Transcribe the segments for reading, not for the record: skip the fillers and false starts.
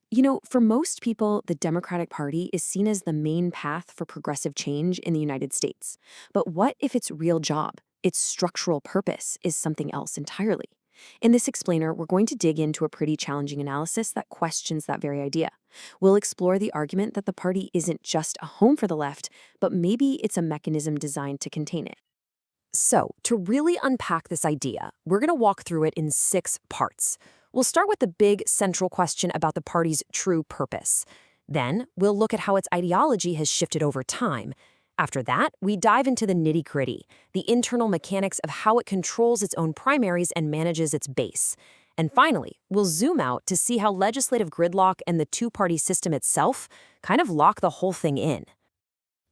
For most people, the Democratic Party is seen as the main path for progressive change in the United States. But what if its real job, its structural purpose, is something else entirely? In this explainer, we're going to dig into a pretty challenging analysis that questions that very idea. We'll explore the argument that the party isn't just a home for the left, but maybe it's a mechanism designed to contain it. So, to really unpack this idea, we're going to walk through it in 6 parts. We'll start with the big central question about the party's true purpose. Then, we'll look at how its ideology has shifted over time. After that, we dive into the nitty-gritty, the internal mechanics of how it controls its own primaries and manages its base. And finally, we'll zoom out to see how legislative gridlock and the two-party system itself kind of lock the whole thing in.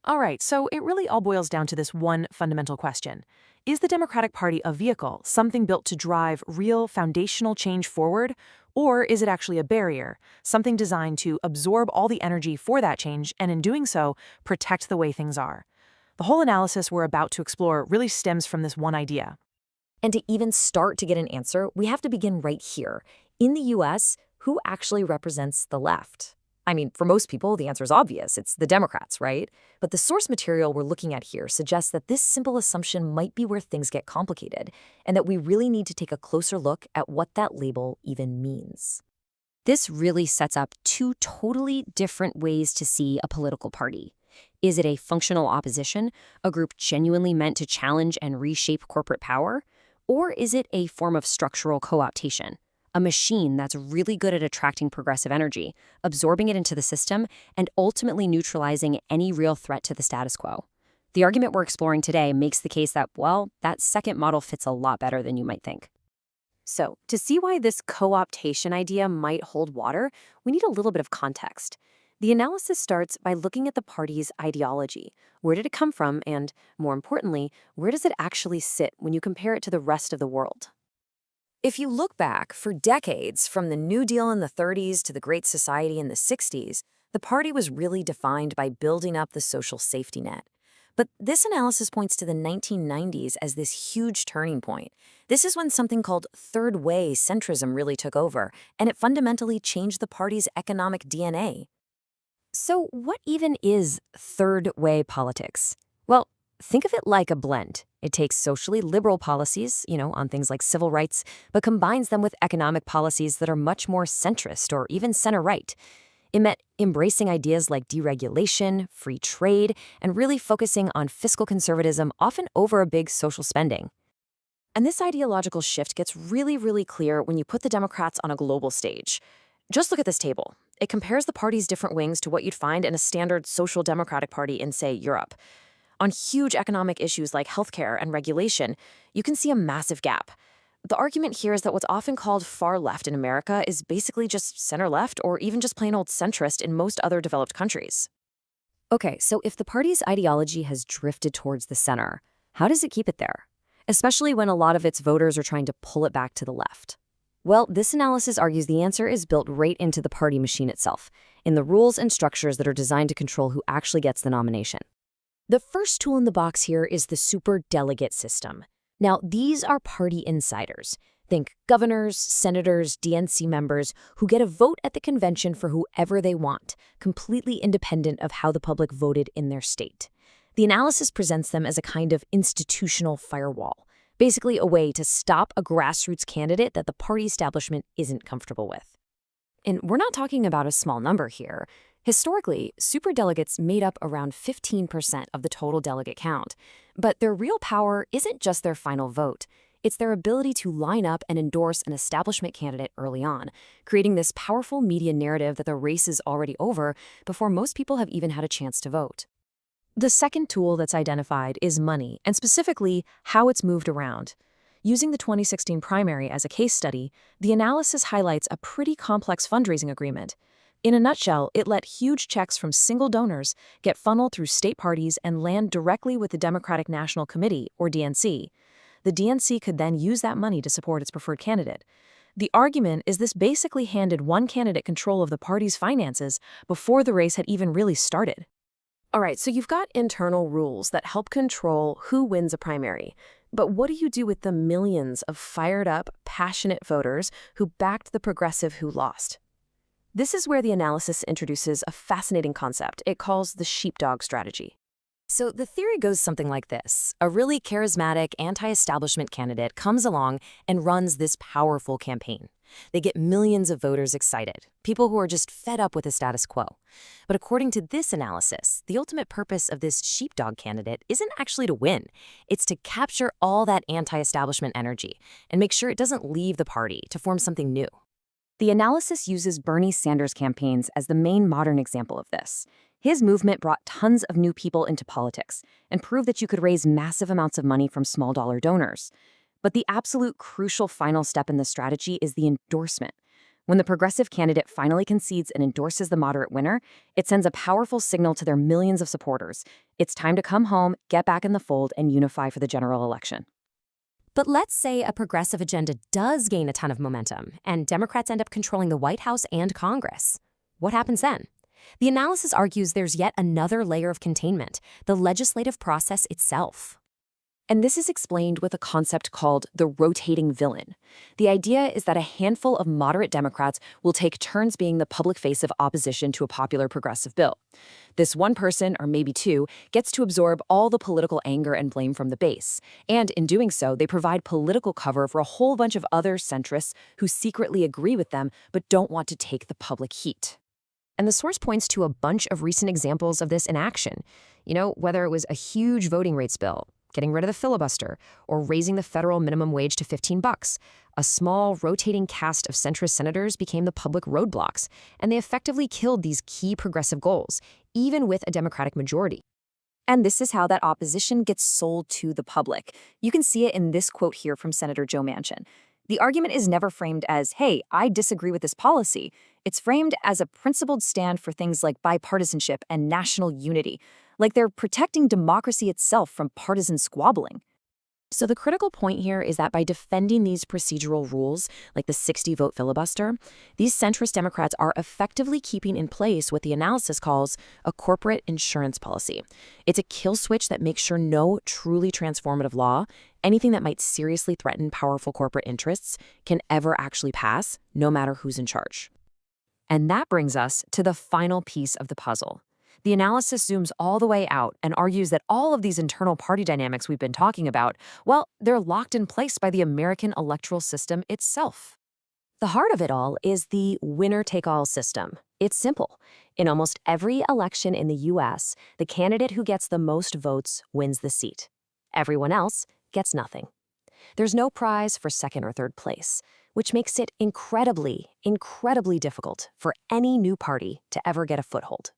All right, so it really all boils down to this one fundamental question. Is the Democratic Party a vehicle, something built to drive real foundational change forward, or is it actually a barrier, something designed to absorb all the energy for that change and in doing so, protect the way things are? The whole analysis we're about to explore really stems from this one idea. And to even start to get an answer, we have to begin right here. In the US, who actually represents the left? I mean, for most people, the answer is obvious. It's the Democrats, right? But the source material we're looking at here suggests that this simple assumption might be where things get complicated, and that we really need to take a closer look at what that label even means. This really sets up 2 totally different ways to see a political party. Is it a functional opposition, a group genuinely meant to challenge and reshape corporate power? Or is it a form of structural co-optation? A machine that's really good at attracting progressive energy, absorbing it into the system, and ultimately neutralizing any real threat to the status quo. The argument we're exploring today makes the case that, well, that second model fits a lot better than you might think. So, to see why this co-optation idea might hold water, we need a little bit of context. The analysis starts by looking at the party's ideology. Where did it come from? And, more importantly, where does it actually sit when you compare it to the rest of the world? If you look back, for decades, from the New Deal in the 30s to the Great Society in the 60s, the party was really defined by building up the social safety net. But this analysis points to the 1990s as this huge turning point. This is when something called third way centrism really took over, and it fundamentally changed the party's economic DNA. So what even is third way politics? Well, think of it like a blend. It takes socially liberal policies, on things like civil rights, but combines them with economic policies that are much more centrist or even center-right. It meant embracing ideas like deregulation, free trade, and really focusing on fiscal conservatism, often over a big social spending. And this ideological shift gets really, really clear when you put the Democrats on a global stage. Just look at this table. It compares the party's different wings to what you'd find in a standard social democratic party in, say, Europe. On huge economic issues like healthcare and regulation, you can see a massive gap. The argument here is that what's often called far left in America is basically just center left or even just plain old centrist in most other developed countries. Okay, so if the party's ideology has drifted towards the center, how does it keep it there? Especially when a lot of its voters are trying to pull it back to the left. Well, this analysis argues the answer is built right into the party machine itself, in the rules and structures that are designed to control who actually gets the nomination. The first tool in the box here is the superdelegate system. Now, these are party insiders. Think governors, senators, DNC members who get a vote at the convention for whoever they want, completely independent of how the public voted in their state. The analysis presents them as a kind of institutional firewall, basically a way to stop a grassroots candidate that the party establishment isn't comfortable with. And we're not talking about a small number here. Historically, superdelegates made up around 15% of the total delegate count. But their real power isn't just their final vote. It's their ability to line up and endorse an establishment candidate early on, creating this powerful media narrative that the race is already over before most people have even had a chance to vote. The second tool that's identified is money, and specifically how it's moved around. Using the 2016 primary as a case study, the analysis highlights a pretty complex fundraising agreement. In a nutshell, it let huge checks from single donors get funneled through state parties and land directly with the Democratic National Committee, or DNC. The DNC could then use that money to support its preferred candidate. The argument is this basically handed one candidate control of the party's finances before the race had even really started. All right, so you've got internal rules that help control who wins a primary. But what do you do with the millions of fired up, passionate voters who backed the progressive who lost? This is where the analysis introduces a fascinating concept it calls the sheepdog strategy. So the theory goes something like this. A really charismatic anti-establishment candidate comes along and runs this powerful campaign. They get millions of voters excited, people who are just fed up with the status quo. But according to this analysis, the ultimate purpose of this sheepdog candidate isn't actually to win. It's to capture all that anti-establishment energy and make sure it doesn't leave the party to form something new. The analysis uses Bernie Sanders' campaigns as the main modern example of this. His movement brought tons of new people into politics and proved that you could raise massive amounts of money from small-dollar donors. But the absolute crucial final step in the strategy is the endorsement. When the progressive candidate finally concedes and endorses the moderate winner, it sends a powerful signal to their millions of supporters. It's time to come home, get back in the fold, and unify for the general election. But let's say a progressive agenda does gain a ton of momentum, and Democrats end up controlling the White House and Congress. What happens then? The analysis argues there's yet another layer of containment, the legislative process itself. And this is explained with a concept called the rotating villain. The idea is that a handful of moderate Democrats will take turns being the public face of opposition to a popular progressive bill. This one person, or maybe two, gets to absorb all the political anger and blame from the base. And in doing so, they provide political cover for a whole bunch of other centrists who secretly agree with them but don't want to take the public heat. And the source points to a bunch of recent examples of this in action. Whether it was a huge voting rights bill, getting rid of the filibuster, or raising the federal minimum wage to $15. A small, rotating cast of centrist senators became the public roadblocks, and they effectively killed these key progressive goals, even with a Democratic majority. And this is how that opposition gets sold to the public. You can see it in this quote here from Senator Joe Manchin. The argument is never framed as, hey, I disagree with this policy. It's framed as a principled stand for things like bipartisanship and national unity, like they're protecting democracy itself from partisan squabbling. So the critical point here is that by defending these procedural rules, like the 60-vote filibuster, these centrist Democrats are effectively keeping in place what the analysis calls a corporate insurance policy. It's a kill switch that makes sure no truly transformative law, anything that might seriously threaten powerful corporate interests, can ever actually pass, no matter who's in charge. And that brings us to the final piece of the puzzle. The analysis zooms all the way out and argues that all of these internal party dynamics we've been talking about, well, they're locked in place by the American electoral system itself. The heart of it all is the winner-take-all system. It's simple. In almost every election in the U.S., the candidate who gets the most votes wins the seat. Everyone else gets nothing. There's no prize for second or third place, which makes it incredibly, incredibly difficult for any new party to ever get a foothold.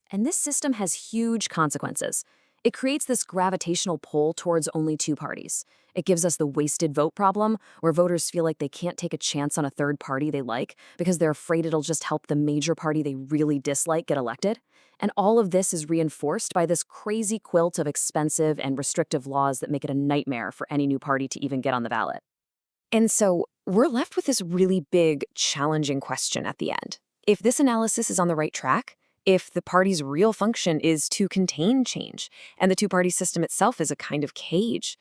And this system has huge consequences. It creates this gravitational pull towards only two parties. It gives us the wasted vote problem, where voters feel like they can't take a chance on a third party they like because they're afraid it'll just help the major party they really dislike get elected. And all of this is reinforced by this crazy quilt of expensive and restrictive laws that make it a nightmare for any new party to even get on the ballot. And so we're left with this really big, challenging question at the end. If this analysis is on the right track, if the party's real function is to contain change, and the two-party system itself is a kind of cage,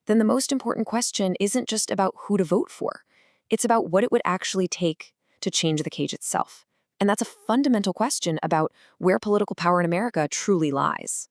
then the most important question isn't just about who to vote for. It's about what it would actually take to change the cage itself. And that's a fundamental question about where political power in America truly lies.